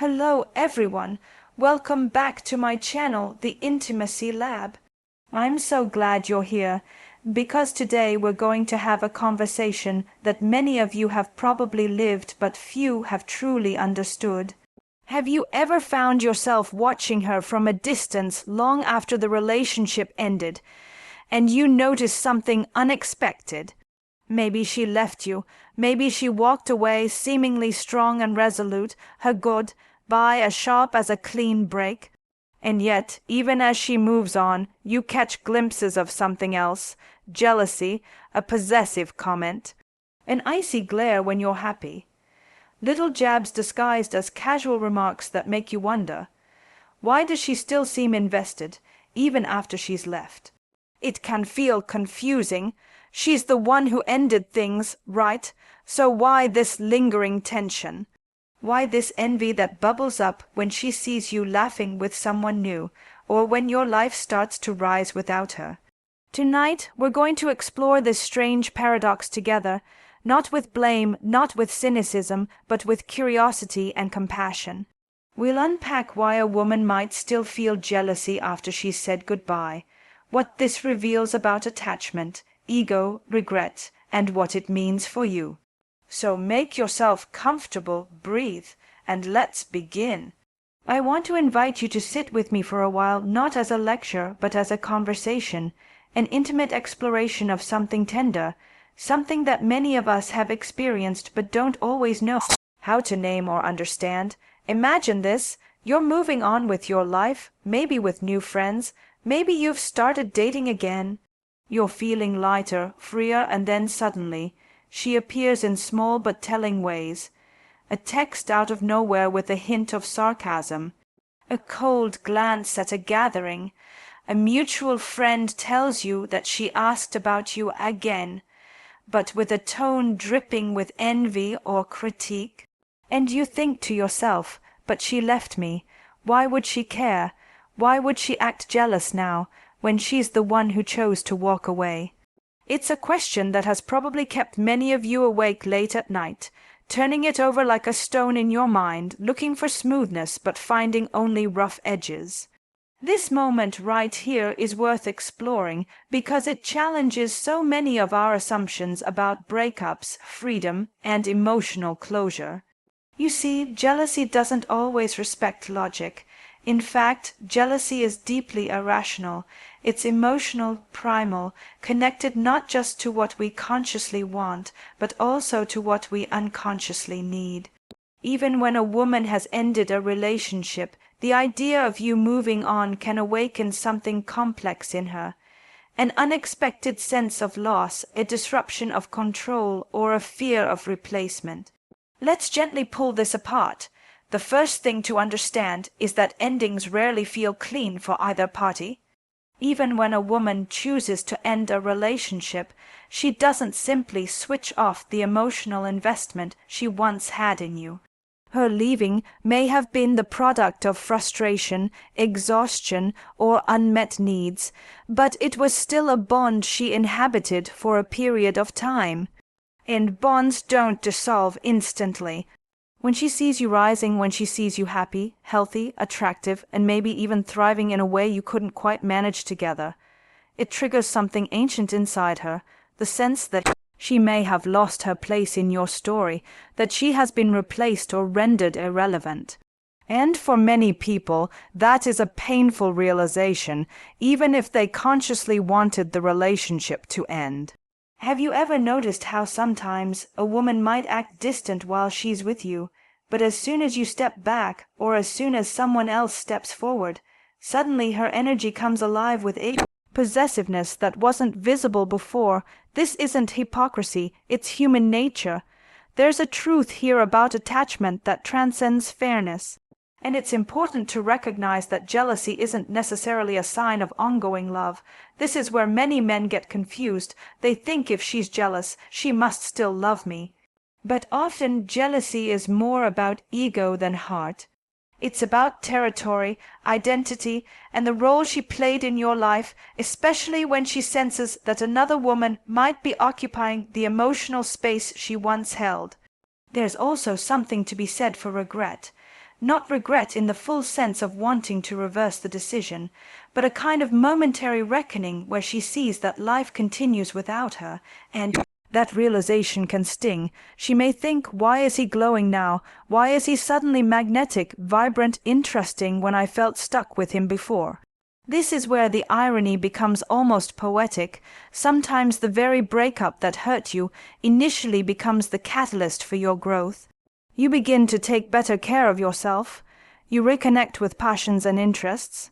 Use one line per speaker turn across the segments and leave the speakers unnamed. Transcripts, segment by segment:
Hello everyone, welcome back to my channel, The Intimacy Lab. I'm so glad you're here, because today we're going to have a conversation that many of you have probably lived but few have truly understood. Have you ever found yourself watching her from a distance long after the relationship ended, and you noticed something unexpected? Maybe she left you, maybe she walked away seemingly strong and resolute, her goodbye as sharp as a clean break. And yet, even as she moves on, you catch glimpses of something else, jealousy, a possessive comment, an icy glare when you're happy. Little jabs disguised as casual remarks that make you wonder, why does she still seem invested, even after she's left? It can feel confusing. She's the one who ended things, right? So why this lingering tension? Why this envy that bubbles up when she sees you laughing with someone new, or when your life starts to rise without her? Tonight, we're going to explore this strange paradox together, not with blame, not with cynicism, but with curiosity and compassion. We'll unpack why a woman might still feel jealousy after she's said goodbye, what this reveals about attachment, ego, regret, and what it means for you. So make yourself comfortable, breathe, and let's begin. I want to invite you to sit with me for a while, not as a lecture, but as a conversation, an intimate exploration of something tender, something that many of us have experienced but don't always know how to name or understand. Imagine this: you're moving on with your life, maybe with new friends, maybe you've started dating again. You're feeling lighter, freer, and then suddenly she appears in small but telling ways. A text out of nowhere with a hint of sarcasm, a cold glance at a gathering, a mutual friend tells you that she asked about you again, but with a tone dripping with envy or critique. And you think to yourself, but she left me. Why would she care? Why would she act jealous now, when she's the one who chose to walk away? It's a question that has probably kept many of you awake late at night, turning it over like a stone in your mind, looking for smoothness but finding only rough edges. This moment right here is worth exploring because it challenges so many of our assumptions about breakups, freedom, and emotional closure. You see, jealousy doesn't always respect logic. In fact, jealousy is deeply irrational. It's emotional, primal, connected not just to what we consciously want, but also to what we unconsciously need. Even when a woman has ended a relationship, the idea of you moving on can awaken something complex in her. An unexpected sense of loss, a disruption of control, or a fear of replacement. Let's gently pull this apart. The first thing to understand is that endings rarely feel clean for either party. Even when a woman chooses to end a relationship, she doesn't simply switch off the emotional investment she once had in you. Her leaving may have been the product of frustration, exhaustion, or unmet needs, but it was still a bond she inhabited for a period of time. And bonds don't dissolve instantly. When she sees you rising, when she sees you happy, healthy, attractive, and maybe even thriving in a way you couldn't quite manage together, it triggers something ancient inside her, the sense that she may have lost her place in your story, that she has been replaced or rendered irrelevant. And for many people, that is a painful realization, even if they consciously wanted the relationship to end. Have you ever noticed how sometimes a woman might act distant while she's with you, but as soon as you step back, or as soon as someone else steps forward, suddenly her energy comes alive with a possessiveness that wasn't visible before? This isn't hypocrisy, it's human nature. There's a truth here about attachment that transcends fairness. And it's important to recognize that jealousy isn't necessarily a sign of ongoing love. This is where many men get confused. They think if she's jealous, she must still love me. But often jealousy is more about ego than heart. It's about territory, identity, and the role she played in your life, especially when she senses that another woman might be occupying the emotional space she once held. There's also something to be said for regret. not regret in the full sense of wanting to reverse the decision, but a kind of momentary reckoning where she sees that life continues without her, and that realization can sting. She may think, why is he glowing now? Why is he suddenly magnetic, vibrant, interesting when I felt stuck with him before? This is where the irony becomes almost poetic. Sometimes the very breakup that hurt you initially becomes the catalyst for your growth. You begin to take better care of yourself. You reconnect with passions and interests.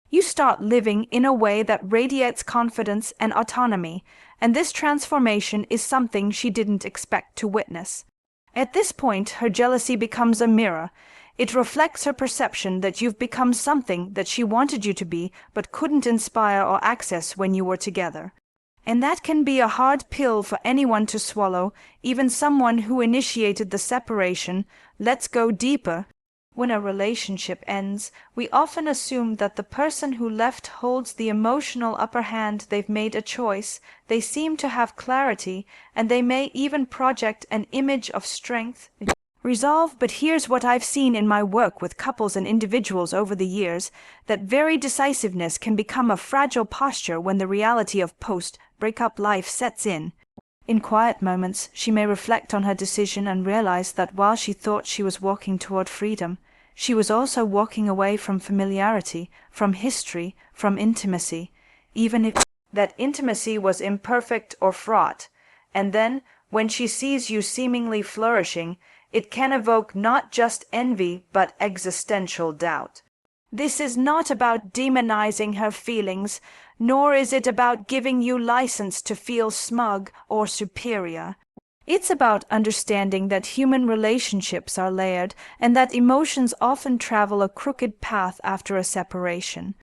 You start living in a way that radiates confidence and autonomy, and this transformation is something she didn't expect to witness. At this point, her jealousy becomes a mirror. It reflects her perception that you've become something that she wanted you to be but couldn't inspire or access when you were together. And that can be a hard pill for anyone to swallow, even someone who initiated the separation. Let's go deeper. When a relationship ends, we often assume that the person who left holds the emotional upper hand. They've made a choice, they seem to have clarity, and they may even project an image of strength, resolve. But here's what I've seen in my work with couples and individuals over the years, that very decisiveness can become a fragile posture when the reality of post-breakup life sets in. In quiet moments, she may reflect on her decision and realize that while she thought she was walking toward freedom, she was also walking away from familiarity, from history, from intimacy, even if that intimacy was imperfect or fraught. And then, when she sees you seemingly flourishing, it can evoke not just envy but existential doubt. This is not about demonizing her feelings, nor is it about giving you license to feel smug or superior. It's about understanding that human relationships are layered and that emotions often travel a crooked path after a separation.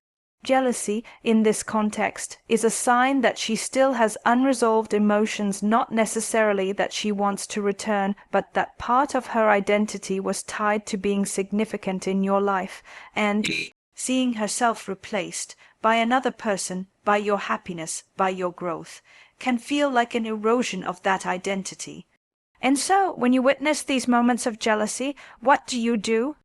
Jealousy, in this context, is a sign that she still has unresolved emotions, not necessarily that she wants to return, but that part of her identity was tied to being significant in your life, and seeing herself replaced by another person, by your happiness, by your growth, can feel like an erosion of that identity. And so, when you witness these moments of jealousy, what do?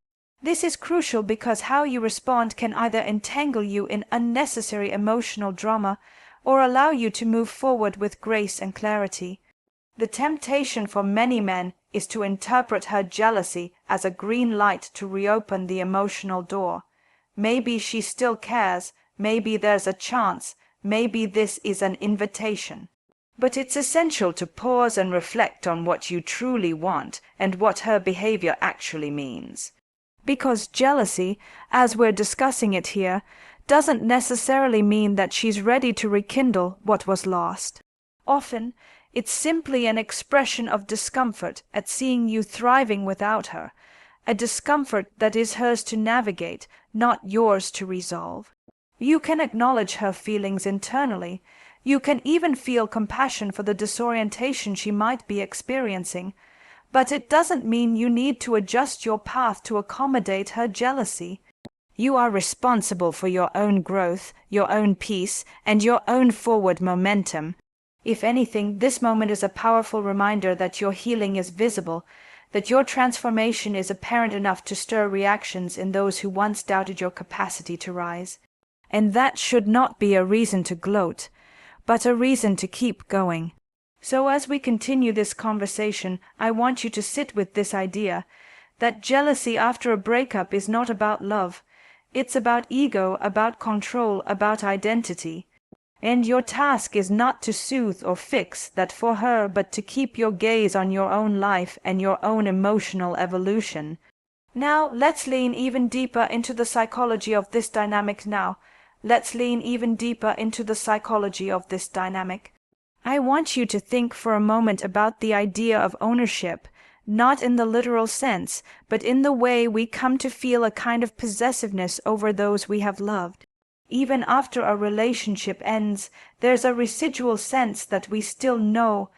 This is crucial because how you respond can either entangle you in unnecessary emotional drama or allow you to move forward with grace and clarity. The temptation for many men is to interpret her jealousy as a green light to reopen the emotional door. Maybe she still cares, maybe there's a chance, maybe this is an invitation. But it's essential to pause and reflect on what you truly want and what her behavior actually means. Because jealousy, as we're discussing it here, doesn't necessarily mean that she's ready to rekindle what was lost. Often, it's simply an expression of discomfort at seeing you thriving without her, a discomfort that is hers to navigate, not yours to resolve. You can acknowledge her feelings internally. You can even feel compassion for the disorientation she might be experiencing. But it doesn't mean you need to adjust your path to accommodate her jealousy. You are responsible for your own growth, your own peace, and your own forward momentum. If anything, this moment is a powerful reminder that your healing is visible, that your transformation is apparent enough to stir reactions in those who once doubted your capacity to rise. And that should not be a reason to gloat, but a reason to keep going. So as we continue this conversation, I want you to sit with this idea that jealousy after a breakup is not about love. It's about ego, about control, about identity. And your task is not to soothe or fix that for her, but to keep your gaze on your own life and your own emotional evolution. Now, let's lean even deeper into the psychology of this dynamic now. Let's lean even deeper into the psychology of this dynamic. I want you to think for a moment about the idea of ownership, not in the literal sense, but in the way we come to feel a kind of possessiveness over those we have loved. Even after a relationship ends, there's a residual sense that we still know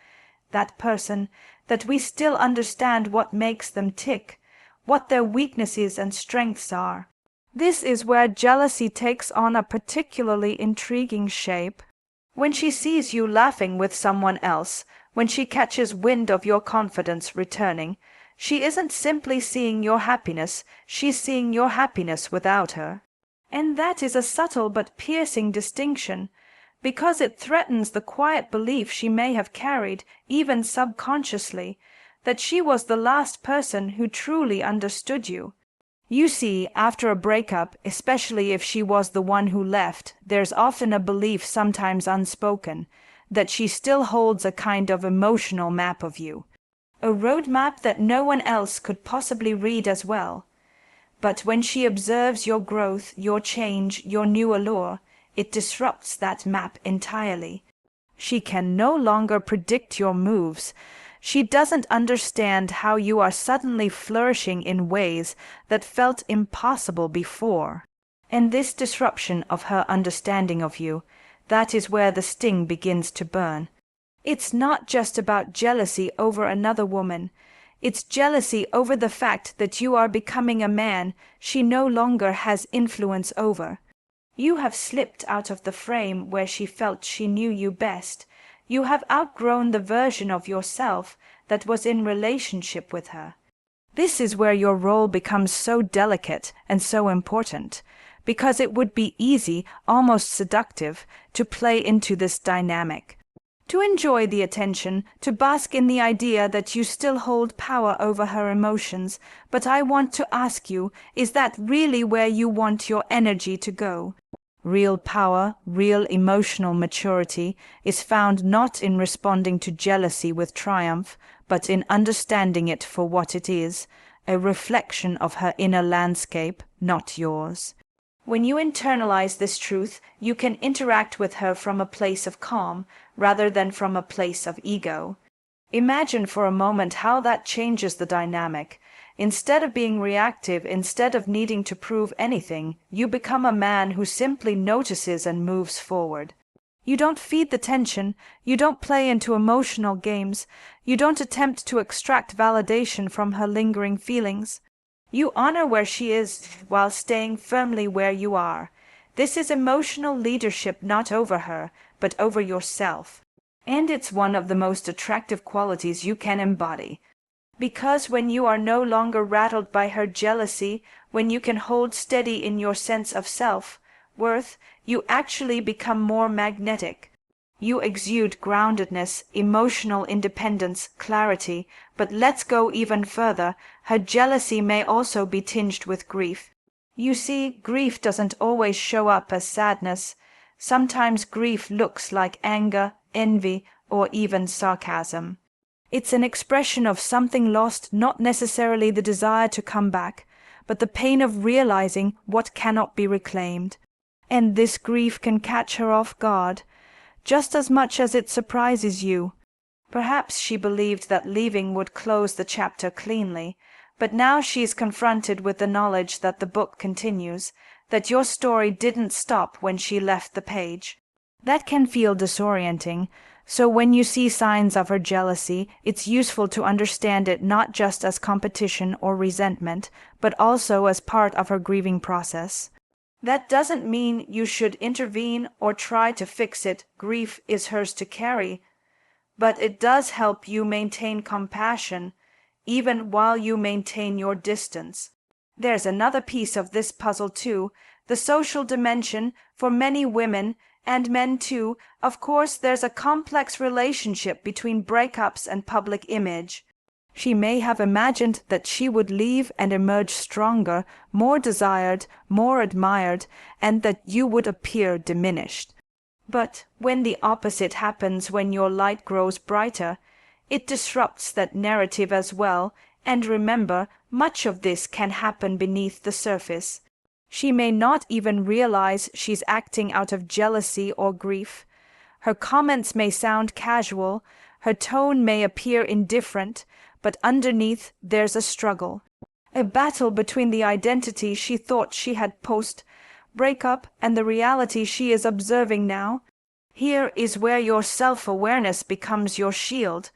that person, that we still understand what makes them tick, what their weaknesses and strengths are. This is where jealousy takes on a particularly intriguing shape. When she sees you laughing with someone else, when she catches wind of your confidence returning, She isn't simply seeing your happiness, she's seeing your happiness without her. And that is a subtle but piercing distinction, because it threatens the quiet belief she may have carried, even subconsciously, that she was the last person who truly understood you. You see, after a breakup, especially if she was the one who left, there's often a belief, sometimes unspoken, that she still holds a kind of emotional map of you, a roadmap that no one else could possibly read as well. But when she observes your growth, your change, your new allure, it disrupts that map entirely. She can no longer predict your moves. She doesn't understand how you are suddenly flourishing in ways that felt impossible before. And this disruption of her understanding of you, that is where the sting begins to burn. It's not just about jealousy over another woman. It's jealousy over the fact that you are becoming a man she no longer has influence over. You have slipped out of the frame where she felt she knew you best. You have outgrown the version of yourself that was in relationship with her. This is where your role becomes so delicate and so important, because it would be easy, almost seductive, to play into this dynamic, to enjoy the attention, to bask in the idea that you still hold power over her emotions. But I want to ask you, is that really where you want your energy to go? Real power, real emotional maturity is found not in responding to jealousy with triumph, but in understanding it for what it is, a reflection of her inner landscape, not yours. When you internalize this truth, you can interact with her from a place of calm, rather than from a place of ego. Imagine for a moment how that changes the dynamic. Instead of being reactive, instead of needing to prove anything, you become a man who simply notices and moves forward. You don't feed the tension, you don't play into emotional games, you don't attempt to extract validation from her lingering feelings. You honor where she is while staying firmly where you are. This is emotional leadership, not over her, but over yourself. And it's one of the most attractive qualities you can embody. Because when you are no longer rattled by her jealousy, when you can hold steady in your sense of self-worth, you actually become more magnetic. You exude groundedness, emotional independence, clarity. But let's go even further. Her jealousy may also be tinged with grief. You see, grief doesn't always show up as sadness. Sometimes grief looks like anger, envy, or even sarcasm. It's an expression of something lost, not necessarily the desire to come back, but the pain of realizing what cannot be reclaimed. And this grief can catch her off guard, just as much as it surprises you. Perhaps she believed that leaving would close the chapter cleanly, but now she is confronted with the knowledge that the book continues, that your story didn't stop when she left the page. That can feel disorienting. So when you see signs of her jealousy, it's useful to understand it not just as competition or resentment, but also as part of her grieving process. That doesn't mean you should intervene or try to fix it. Grief is hers to carry. But it does help you maintain compassion, even while you maintain your distance. There's another piece of this puzzle too, the social dimension. For many women, and men too, of course, there's a complex relationship between breakups and public image. She may have imagined that she would leave and emerge stronger, more desired, more admired, and that you would appear diminished. But when the opposite happens, when your light grows brighter, it disrupts that narrative as well. And remember, much of this can happen beneath the surface. She may not even realize she's acting out of jealousy or grief. Her comments may sound casual, her tone may appear indifferent, but underneath there's a struggle, a battle between the identity she thought she had post-breakup and the reality she is observing now. Here is where your self-awareness becomes your shield.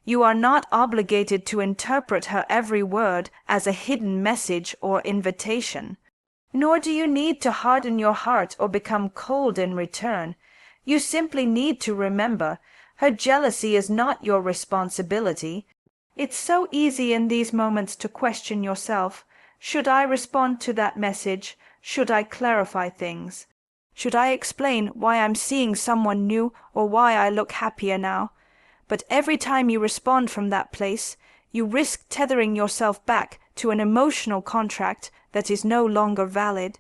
You are not obligated to interpret her every word as a hidden message or invitation. Nor do you need to harden your heart or become cold in return. You simply need to remember, her jealousy is not your responsibility. It's so easy in these moments to question yourself. Should I respond to that message? Should I clarify things? Should I explain why I'm seeing someone new or why I look happier now? But every time you respond from that place, you risk tethering yourself back to an emotional contract that is no longer valid.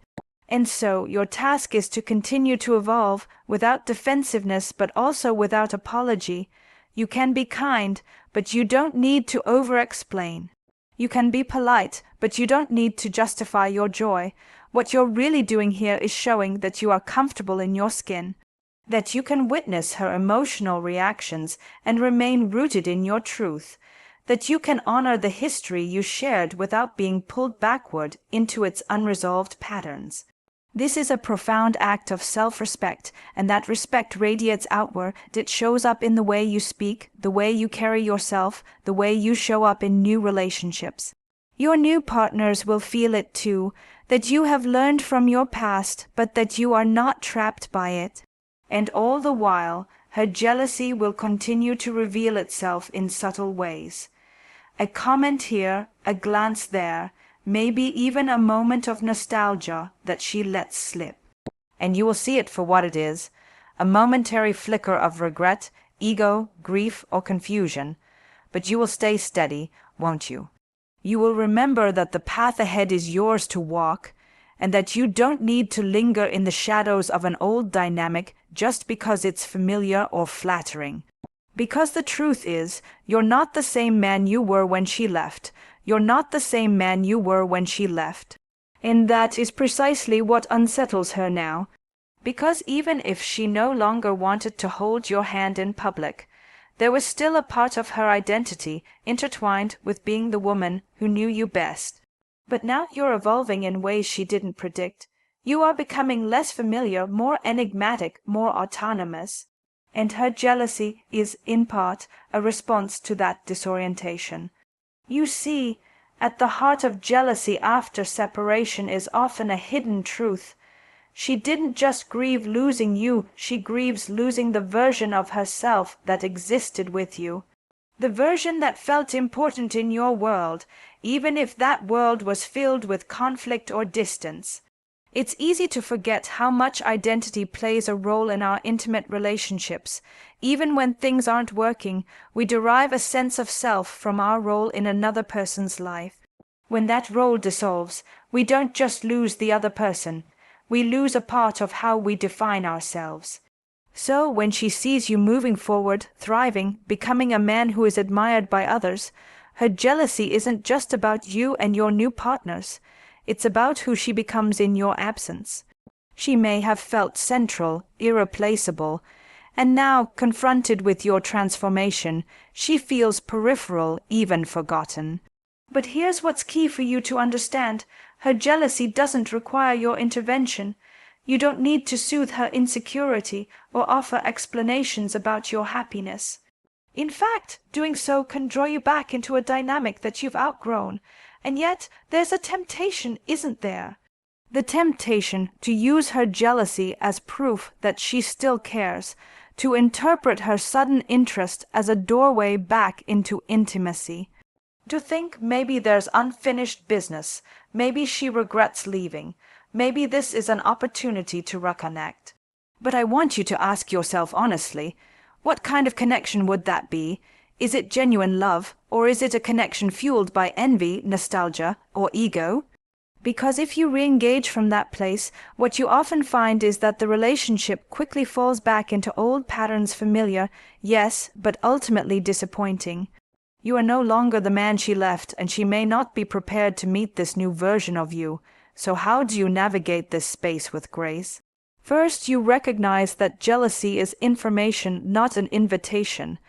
And so your task is to continue to evolve without defensiveness but also without apology. You can be kind, but you don't need to over-explain. You can be polite, but you don't need to justify your joy. What you're really doing here is showing that you are comfortable in your skin, that you can witness her emotional reactions and remain rooted in your truth, that you can honor the history you shared without being pulled backward into its unresolved patterns. This is a profound act of self-respect, and that respect radiates outward. It shows up in the way you speak, the way you carry yourself, the way you show up in new relationships. Your new partners will feel it too, that you have learned from your past, but that you are not trapped by it. And all the while, her jealousy will continue to reveal itself in subtle ways. A comment here, a glance there, maybe even a moment of nostalgia that she lets slip. And you will see it for what it is, a momentary flicker of regret, ego, grief, or confusion. But you will stay steady, won't you? You will remember that the path ahead is yours to walk, and that you don't need to linger in the shadows of an old dynamic just because it's familiar or flattering. Because the truth is, you're not the same man you were when she left. You're not the same man you were when she left. And that is precisely what unsettles her now. Because even if she no longer wanted to hold your hand in public, there was still a part of her identity intertwined with being the woman who knew you best. But now you're evolving in ways she didn't predict. You are becoming less familiar, more enigmatic, more autonomous. And her jealousy is, in part, a response to that disorientation. You see, at the heart of jealousy after separation is often a hidden truth. She didn't just grieve losing you, she grieves losing the version of herself that existed with you. The version that felt important in your world, even if that world was filled with conflict or distance. It's easy to forget how much identity plays a role in our intimate relationships. Even when things aren't working, we derive a sense of self from our role in another person's life. When that role dissolves, we don't just lose the other person. We lose a part of how we define ourselves. So when she sees you moving forward, thriving, becoming a man who is admired by others, her jealousy isn't just about you and your new partners. It's about who she becomes in your absence. She may have felt central, irreplaceable, and now, confronted with your transformation, she feels peripheral, even forgotten. But here's what's key for you to understand. Her jealousy doesn't require your intervention. You don't need to soothe her insecurity or offer explanations about your happiness. In fact, doing so can draw you back into a dynamic that you've outgrown. And yet there's a temptation, isn't there? The temptation to use her jealousy as proof that she still cares, to interpret her sudden interest as a doorway back into intimacy. To think maybe there's unfinished business, maybe she regrets leaving, maybe this is an opportunity to reconnect. But I want you to ask yourself honestly, what kind of connection would that be? Is it genuine love, or is it a connection fueled by envy, nostalgia, or ego? Because if you re-engage from that place, what you often find is that the relationship quickly falls back into old patterns, familiar, yes, but ultimately disappointing. You are no longer the man she left, and she may not be prepared to meet this new version of you. So how do you navigate this space with grace? First, you recognize that jealousy is information, not an invitation.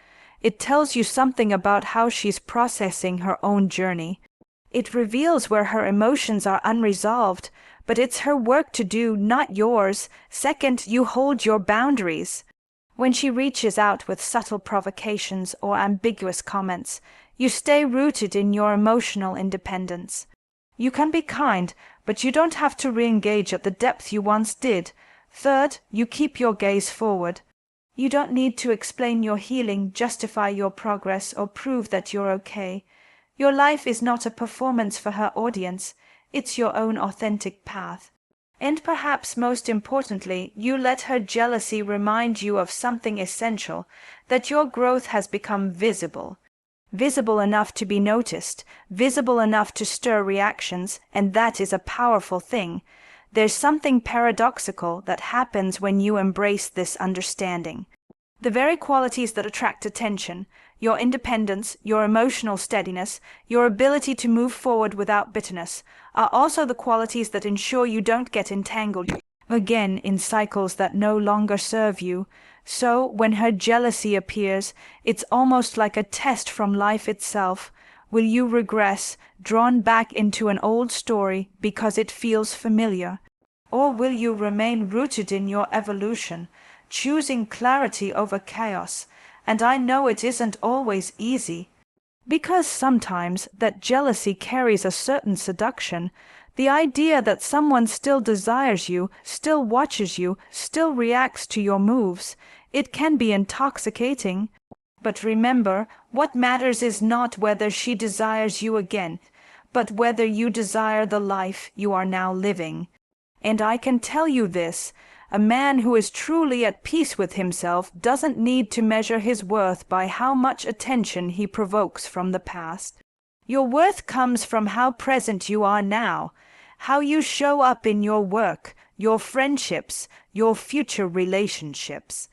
It tells you something about how she's processing her own journey. It reveals where her emotions are unresolved, but it's her work to do, not yours. Second, you hold your boundaries. When she reaches out with subtle provocations or ambiguous comments, you stay rooted in your emotional independence. You can be kind, but you don't have to re-engage at the depth you once did. Third, you keep your gaze forward. You don't need to explain your healing, justify your progress, or prove that you're okay. Your life is not a performance for her audience. It's your own authentic path. And perhaps most importantly, you let her jealousy remind you of something essential, that your growth has become visible. Visible enough to be noticed, visible enough to stir reactions, and that is a powerful thing. There's something paradoxical that happens when you embrace this understanding. The very qualities that attract attention, your independence, your emotional steadiness, your ability to move forward without bitterness, are also the qualities that ensure you don't get entangled again in cycles that no longer serve you. So, when her jealousy appears, it's almost like a test from life itself. Will you regress, drawn back into an old story because it feels familiar? Or will you remain rooted in your evolution, choosing clarity over chaos? And I know it isn't always easy, because sometimes that jealousy carries a certain seduction. The idea that someone still desires you, still watches you, still reacts to your moves, it can be intoxicating. But remember, what matters is not whether she desires you again, but whether you desire the life you are now living. And I can tell you this, a man who is truly at peace with himself doesn't need to measure his worth by how much attention he provokes from the past. Your worth comes from how present you are now, how you show up in your work, your friendships, your future relationships.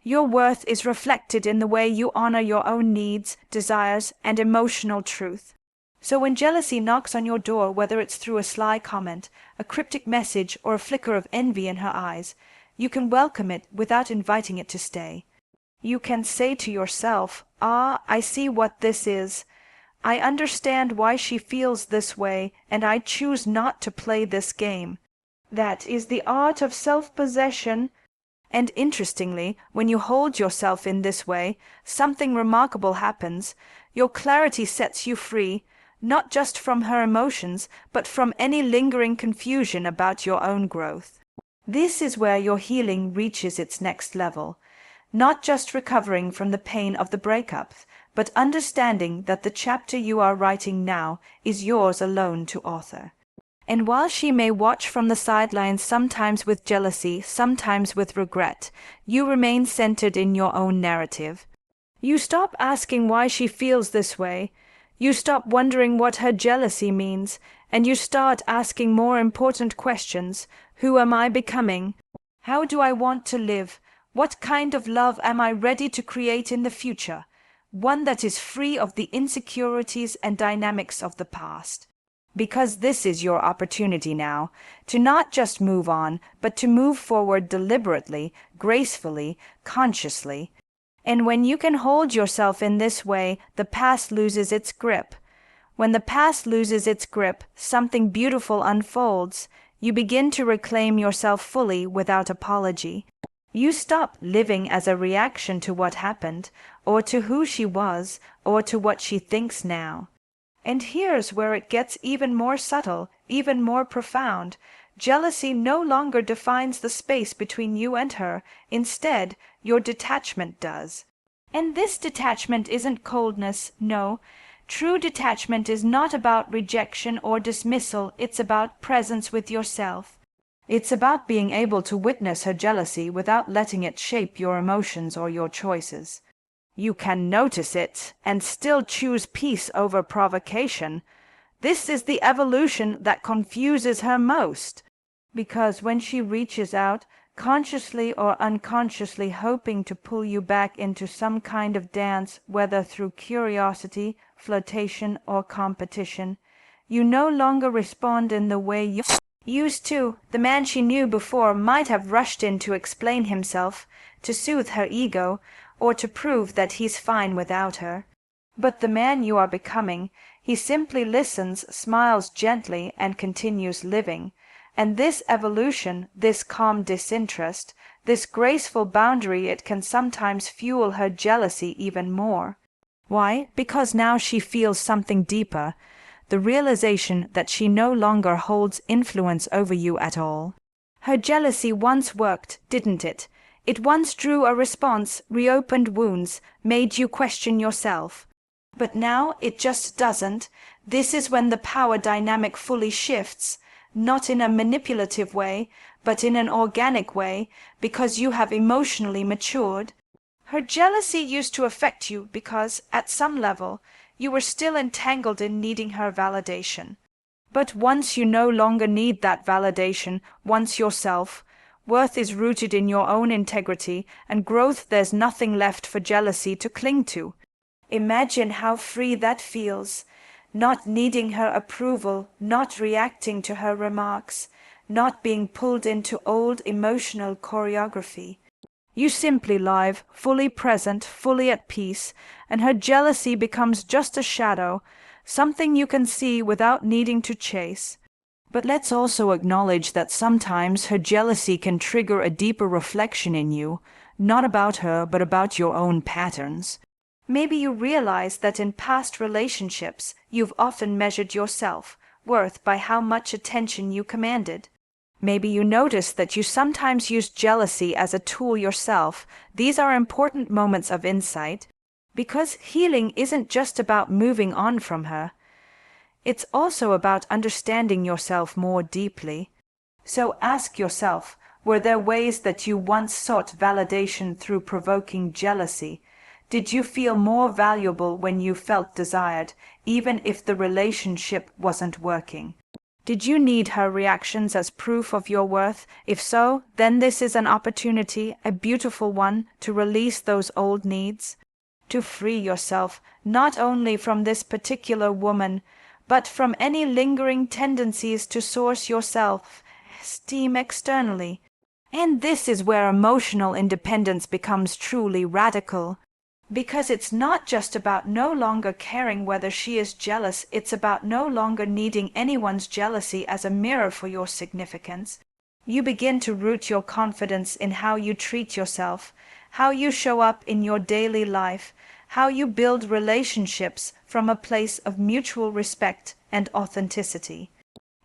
Your worth is reflected in the way you honor your own needs, desires, and emotional truth. So when jealousy knocks on your door, whether it's through a sly comment, a cryptic message, or a flicker of envy in her eyes, you can welcome it without inviting it to stay. You can say to yourself, I see what this is. I understand why she feels this way, and I choose not to play this game. That is the art of self-possession. And interestingly, when you hold yourself in this way, something remarkable happens. Your clarity sets you free, not just from her emotions, but from any lingering confusion about your own growth. This is where your healing reaches its next level, not just recovering from the pain of the breakup, but understanding that the chapter you are writing now is yours alone to author. And while she may watch from the sidelines, sometimes with jealousy, sometimes with regret, you remain centered in your own narrative. You stop asking why she feels this way. You stop wondering what her jealousy means, and you start asking more important questions. Who am I becoming? How do I want to live? What kind of love am I ready to create in the future? One that is free of the insecurities and dynamics of the past. Because this is your opportunity now, to not just move on, but to move forward deliberately, gracefully, consciously. And when you can hold yourself in this way, the past loses its grip. When the past loses its grip, something beautiful unfolds. You begin to reclaim yourself fully without apology. You stop living as a reaction to what happened, or to who she was, or to what she thinks now. And here's where it gets even more subtle, even more profound. Jealousy no longer defines the space between you and her. Instead, your detachment does. And this detachment isn't coldness, no. True detachment is not about rejection or dismissal, it's about presence with yourself. It's about being able to witness her jealousy without letting it shape your emotions or your choices. You can notice it and still choose peace over provocation. This is the evolution that confuses her most. Because when she reaches out, consciously or unconsciously hoping to pull you back into some kind of dance, whether through curiosity, flirtation, or competition, you no longer respond in the way you used to. The man she knew before might have rushed in to explain himself, to soothe her ego, or to prove that he's fine without her. But the man you are becoming, he simply listens, smiles gently, and continues living. And this evolution, this calm disinterest, this graceful boundary, it can sometimes fuel her jealousy even more. Why? Because now she feels something deeper, the realization that she no longer holds influence over you at all. Her jealousy once worked, didn't it? It once drew a response, reopened wounds, made you question yourself. But now it just doesn't. This is when the power dynamic fully shifts, not in a manipulative way, but in an organic way, because you have emotionally matured. Her jealousy used to affect you because, at some level, you were still entangled in needing her validation. But once you no longer need that validation, once yourself, worth is rooted in your own integrity, and growth, there's nothing left for jealousy to cling to. Imagine how free that feels, not needing her approval, not reacting to her remarks, not being pulled into old emotional choreography. You simply live, fully present, fully at peace, and her jealousy becomes just a shadow, something you can see without needing to chase. But let's also acknowledge that sometimes her jealousy can trigger a deeper reflection in you, not about her, but about your own patterns. Maybe you realize that in past relationships you've often measured your self-worth by how much attention you commanded. Maybe you notice that you sometimes use jealousy as a tool yourself. These are important moments of insight, because healing isn't just about moving on from her. It's also about understanding yourself more deeply. So ask yourself, were there ways that you once sought validation through provoking jealousy? Did you feel more valuable when you felt desired, even if the relationship wasn't working? Did you need her reactions as proof of your worth? If so, then this is an opportunity, a beautiful one, to release those old needs, to free yourself not only from this particular woman, but from any lingering tendencies to source your self-esteem externally. And this is where emotional independence becomes truly radical. Because it's not just about no longer caring whether she is jealous, it's about no longer needing anyone's jealousy as a mirror for your significance. You begin to root your confidence in how you treat yourself, how you show up in your daily life, how you build relationships from a place of mutual respect and authenticity.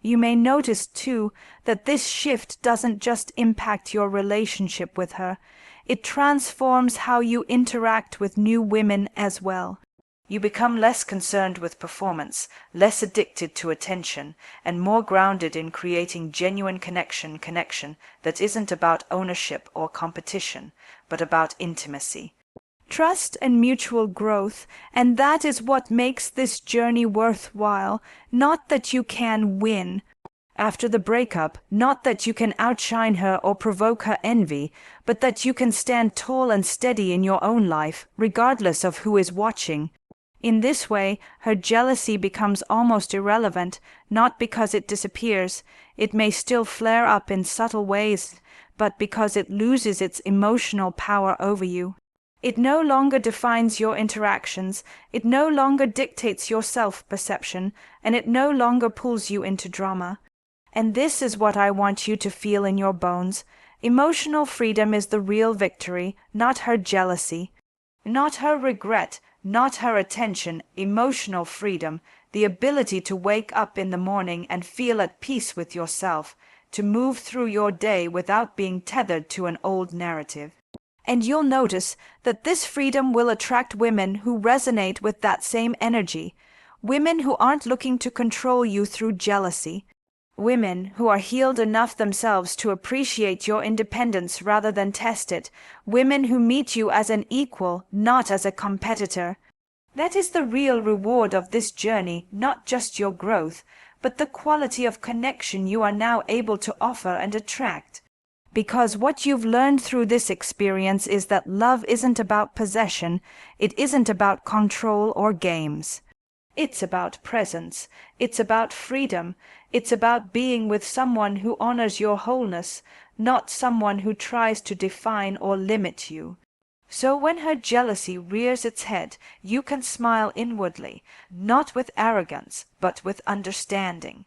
You may notice, too, that this shift doesn't just impact your relationship with her. It transforms how you interact with new women as well. You become less concerned with performance, less addicted to attention, and more grounded in creating genuine connection that isn't about ownership or competition, but about intimacy, trust, and mutual growth. And that is what makes this journey worthwhile. Not that you can win after the breakup, not that you can outshine her or provoke her envy, but that you can stand tall and steady in your own life, regardless of who is watching. In this way, her jealousy becomes almost irrelevant, not because it disappears. It may still flare up in subtle ways, but because it loses its emotional power over you. It no longer defines your interactions, it no longer dictates your self-perception, and it no longer pulls you into drama. And this is what I want you to feel in your bones. Emotional freedom is the real victory, not her jealousy, not her regret, not her attention. Emotional freedom, the ability to wake up in the morning and feel at peace with yourself, to move through your day without being tethered to an old narrative. And you'll notice that this freedom will attract women who resonate with that same energy, women who aren't looking to control you through jealousy, women who are healed enough themselves to appreciate your independence rather than test it, women who meet you as an equal, not as a competitor. That is the real reward of this journey, not just your growth, but the quality of connection you are now able to offer and attract. Because what you've learned through this experience is that love isn't about possession, it isn't about control or games. It's about presence, it's about freedom, it's about being with someone who honors your wholeness, not someone who tries to define or limit you. So when her jealousy rears its head, you can smile inwardly, not with arrogance, but with understanding.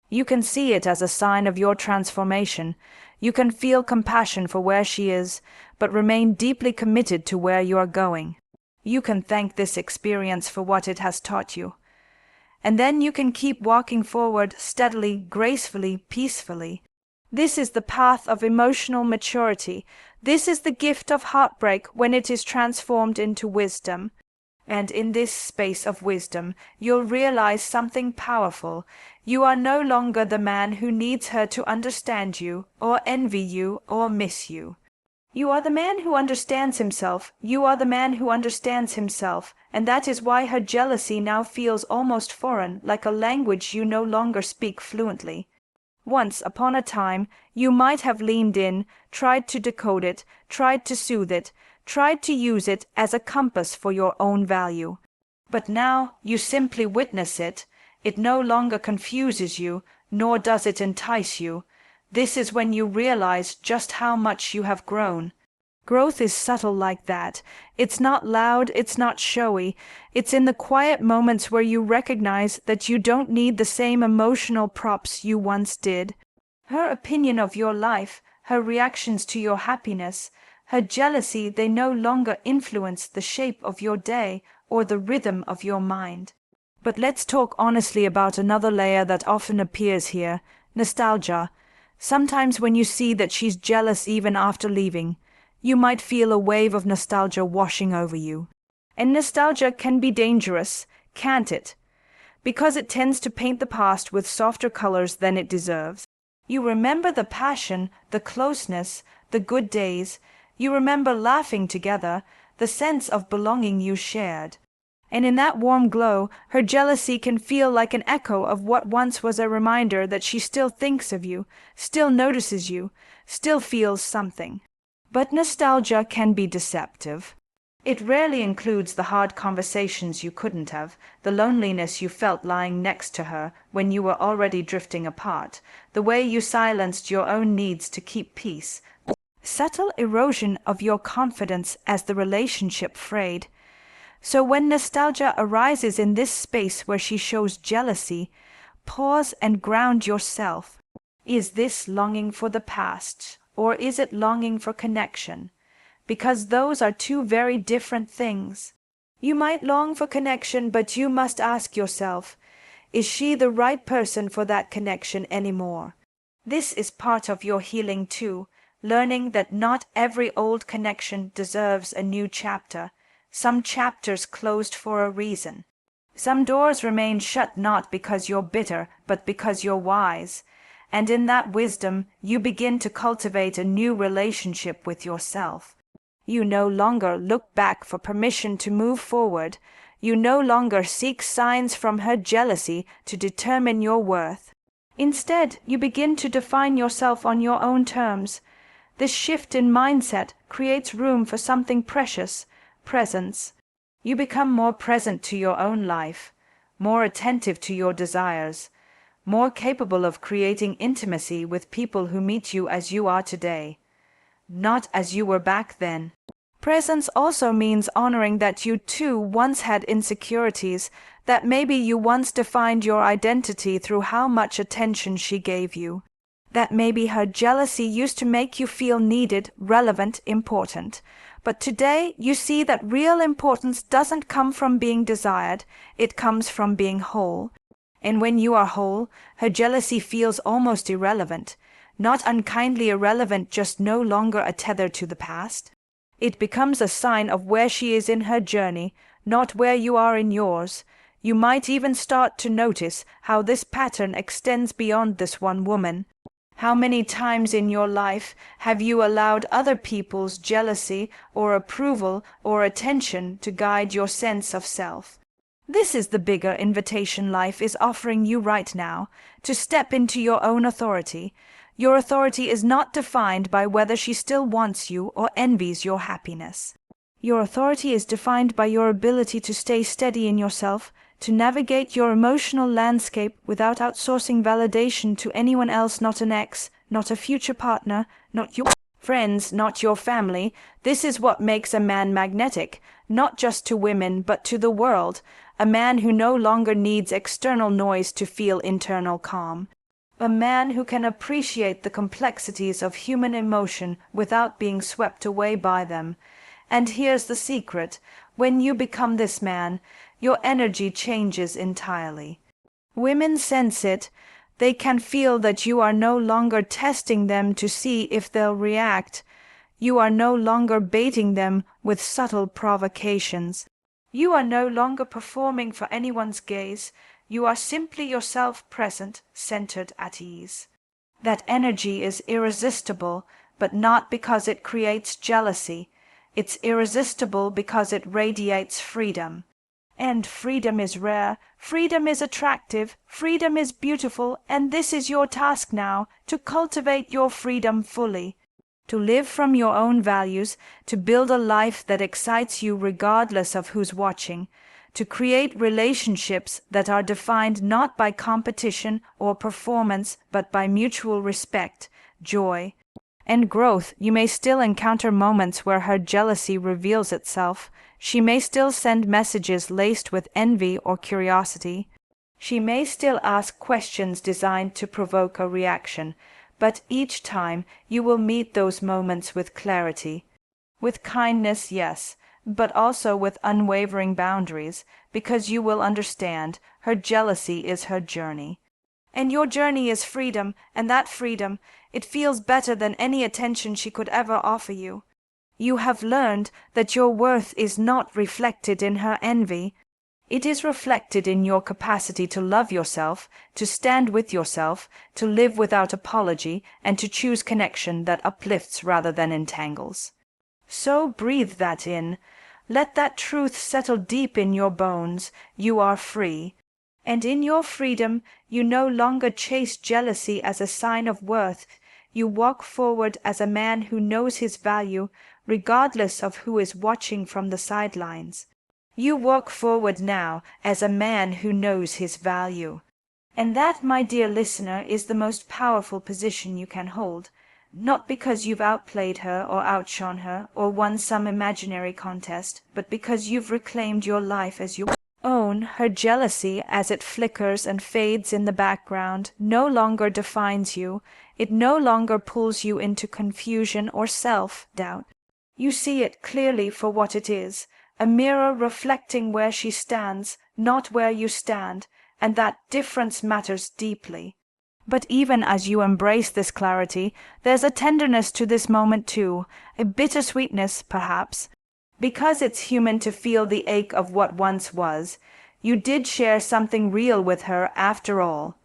You can see it as a sign of your transformation. You can feel compassion for where she is, but remain deeply committed to where you are going. You can thank this experience for what it has taught you. And then you can keep walking forward steadily, gracefully, peacefully. This is the path of emotional maturity. This is the gift of heartbreak when it is transformed into wisdom. And in this space of wisdom, you'll realize something powerful. You are no longer the man who needs her to understand you, or envy you, or miss you. You are the man who understands himself. You are the man who understands himself, and that is why her jealousy now feels almost foreign, like a language you no longer speak fluently. Once upon a time, you might have leaned in, tried to decode it, tried to soothe it, tried to use it as a compass for your own value. But now you simply witness it. It no longer confuses you, nor does it entice you. This is when you realize just how much you have grown. Growth is subtle like that. It's not loud, it's not showy. It's in the quiet moments where you recognize that you don't need the same emotional props you once did. Her opinion of your life, her reactions to your happiness, her jealousy, they no longer influence the shape of your day or the rhythm of your mind. But let's talk honestly about another layer that often appears here, nostalgia. Sometimes when you see that she's jealous even after leaving, you might feel a wave of nostalgia washing over you. And nostalgia can be dangerous, can't it? Because it tends to paint the past with softer colors than it deserves. You remember the passion, the closeness, the good days. You remember laughing together, the sense of belonging you shared. And in that warm glow, her jealousy can feel like an echo of what once was a reminder that she still thinks of you, still notices you, still feels something. But nostalgia can be deceptive. It rarely includes the hard conversations you couldn't have, the loneliness you felt lying next to her when you were already drifting apart, the way you silenced your own needs to keep peace, subtle erosion of your confidence as the relationship frayed. So when nostalgia arises in this space where she shows jealousy, pause and ground yourself. Is this longing for the past, or is it longing for connection? Because those are two very different things. You might long for connection, but you must ask yourself, is she the right person for that connection anymore? This is part of your healing too, learning that not every old connection deserves a new chapter. Some chapters closed for a reason. Some doors remain shut not because you're bitter, but because you're wise. And in that wisdom, you begin to cultivate a new relationship with yourself. You no longer look back for permission to move forward. You no longer seek signs from her jealousy to determine your worth. Instead, you begin to define yourself on your own terms. This shift in mindset creates room for something precious, presence. You become more present to your own life, more attentive to your desires, more capable of creating intimacy with people who meet you as you are today, not as you were back then. Presence also means honoring that you too once had insecurities, that maybe you once defined your identity through how much attention she gave you, that maybe her jealousy used to make you feel needed, relevant, important. But today you see that real importance doesn't come from being desired, it comes from being whole. And when you are whole, her jealousy feels almost irrelevant, not unkindly irrelevant, just no longer a tether to the past. It becomes a sign of where she is in her journey, not where you are in yours. You might even start to notice how this pattern extends beyond this one woman. How many times in your life have you allowed other people's jealousy or approval or attention to guide your sense of self? This is the bigger invitation life is offering you right now, to step into your own authority. Your authority is not defined by whether she still wants you or envies your happiness. Your authority is defined by your ability to stay steady in yourself, to navigate your emotional landscape without outsourcing validation to anyone else, not an ex, not a future partner, not your friends, not your family. This is what makes a man magnetic, not just to women but to the world, a man who no longer needs external noise to feel internal calm. A man who can appreciate the complexities of human emotion without being swept away by them. And here's the secret. When you become this man, your energy changes entirely. Women sense it. They can feel that you are no longer testing them to see if they'll react. You are no longer baiting them with subtle provocations. You are no longer performing for anyone's gaze. You are simply yourself, present, centered, at ease. That energy is irresistible, but not because it creates jealousy. It's irresistible because it radiates freedom. And freedom is rare, freedom is attractive, freedom is beautiful, and this is your task now, to cultivate your freedom fully, to live from your own values, to build a life that excites you regardless of who's watching, to create relationships that are defined not by competition or performance, but by mutual respect, joy, and growth. You may still encounter moments where her jealousy reveals itself. She may still send messages laced with envy or curiosity. She may still ask questions designed to provoke a reaction, but each time you will meet those moments with clarity. With kindness, yes, but also with unwavering boundaries, because you will understand her jealousy is her journey. And your journey is freedom, and that freedom, it feels better than any attention she could ever offer you. You have learned that your worth is not reflected in her envy. It is reflected in your capacity to love yourself, to stand with yourself, to live without apology, and to choose connection that uplifts rather than entangles. So breathe that in. Let that truth settle deep in your bones. You are free. And in your freedom, you no longer chase jealousy as a sign of worth. You walk forward as a man who knows his value, regardless of who is watching from the sidelines. You walk forward now as a man who knows his value. And that, my dear listener, is the most powerful position you can hold, not because you've outplayed her or outshone her or won some imaginary contest, but because you've reclaimed your life as your own. Her jealousy, as it flickers and fades in the background, no longer defines you. It no longer pulls you into confusion or self-doubt. You see it clearly for what it is, a mirror reflecting where she stands, not where you stand, and that difference matters deeply. But even as you embrace this clarity, there's a tenderness to this moment too, a bittersweetness, perhaps. Because it's human to feel the ache of what once was, you did share something real with her after all.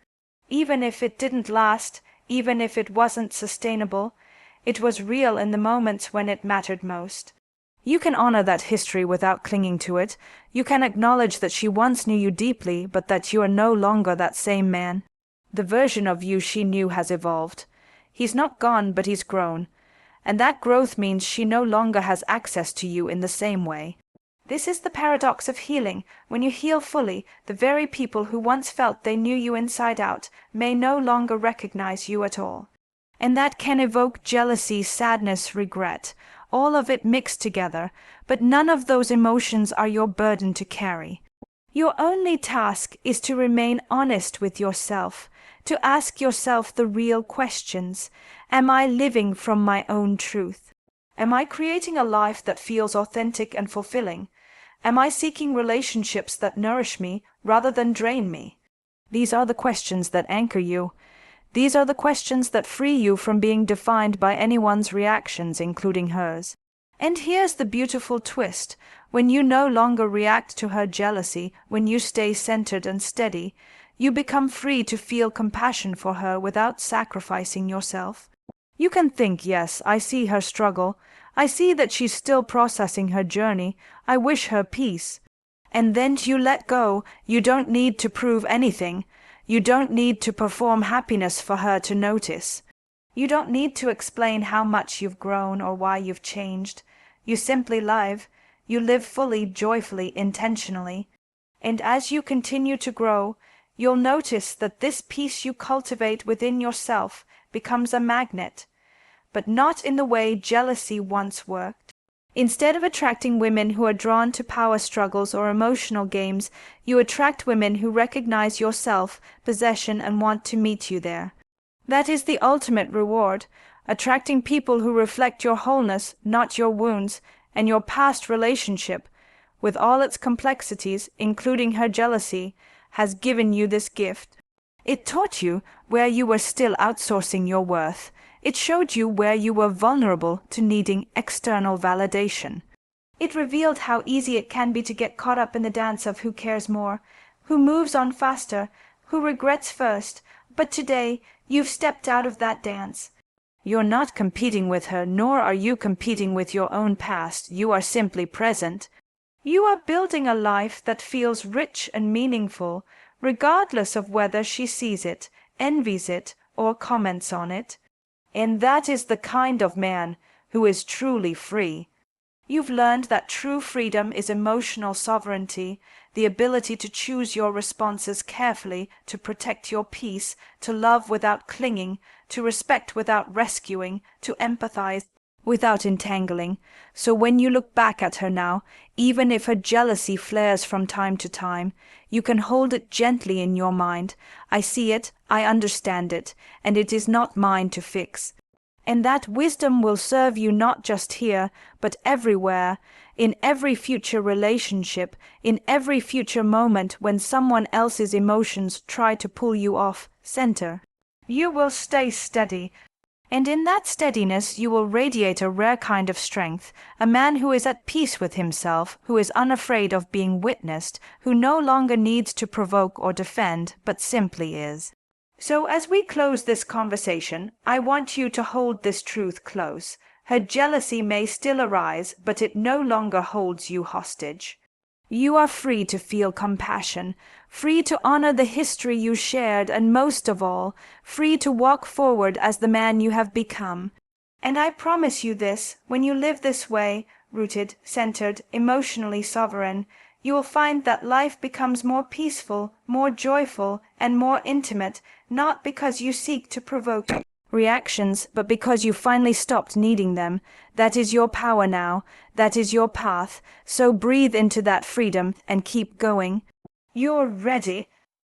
Even if it didn't last, even if it wasn't sustainable, it was real in the moments when it mattered most. You can honor that history without clinging to it. You can acknowledge that she once knew you deeply, but that you are no longer that same man. The version of you she knew has evolved. He's not gone, but he's grown. And that growth means she no longer has access to you in the same way. This is the paradox of healing. When you heal fully, the very people who once felt they knew you inside out may no longer recognize you at all. And that can evoke jealousy, sadness, regret, all of it mixed together, but none of those emotions are your burden to carry. Your only task is to remain honest with yourself, to ask yourself the real questions. Am I living from my own truth? Am I creating a life that feels authentic and fulfilling? Am I seeking relationships that nourish me rather than drain me? These are the questions that anchor you. These are the questions that free you from being defined by anyone's reactions, including hers. And here's the beautiful twist. When you no longer react to her jealousy, when you stay centered and steady, you become free to feel compassion for her without sacrificing yourself. You can think, yes, I see her struggle. I see that she's still processing her journey. I wish her peace. And then you let go. You don't need to prove anything. You don't need to perform happiness for her to notice. You don't need to explain how much you've grown or why you've changed. You simply live. You live fully, joyfully, intentionally. And as you continue to grow, you'll notice that this peace you cultivate within yourself becomes a magnet, but not in the way jealousy once worked. Instead of attracting women who are drawn to power struggles or emotional games, you attract women who recognize your self-possession and want to meet you there. That is the ultimate reward, attracting people who reflect your wholeness, not your wounds, and your past relationship, with all its complexities, including her jealousy, has given you this gift. It taught you where you were still outsourcing your worth. It showed you where you were vulnerable to needing external validation. It revealed how easy it can be to get caught up in the dance of who cares more, who moves on faster, who regrets first. But today, you've stepped out of that dance. You're not competing with her, nor are you competing with your own past. You are simply present. You are building a life that feels rich and meaningful, regardless of whether she sees it, envies it, or comments on it. And that is the kind of man who is truly free. You've learned that true freedom is emotional sovereignty, the ability to choose your responses carefully, to protect your peace, to love without clinging, to respect without rescuing, to empathize without entangling. So when you look back at her now, even if her jealousy flares from time to time, you can hold it gently in your mind. I see it, I understand it, and it is not mine to fix. And that wisdom will serve you not just here, but everywhere, in every future relationship, in every future moment when someone else's emotions try to pull you off center. You will stay steady, and in that steadiness you will radiate a rare kind of strength, a man who is at peace with himself, who is unafraid of being witnessed, who no longer needs to provoke or defend, but simply is. So as we close this conversation, I want you to hold this truth close. Her jealousy may still arise, but it no longer holds you hostage. You are free to feel compassion, free to honor the history you shared, and most of all, free to walk forward as the man you have become. And I promise you this, when you live this way, rooted, centered, emotionally sovereign, you will find that life becomes more peaceful, more joyful, and more intimate, not because you seek to provoke reactions, but because you finally stopped needing them. That is your power now. That is your path. So breathe into that freedom and keep going. You're ready.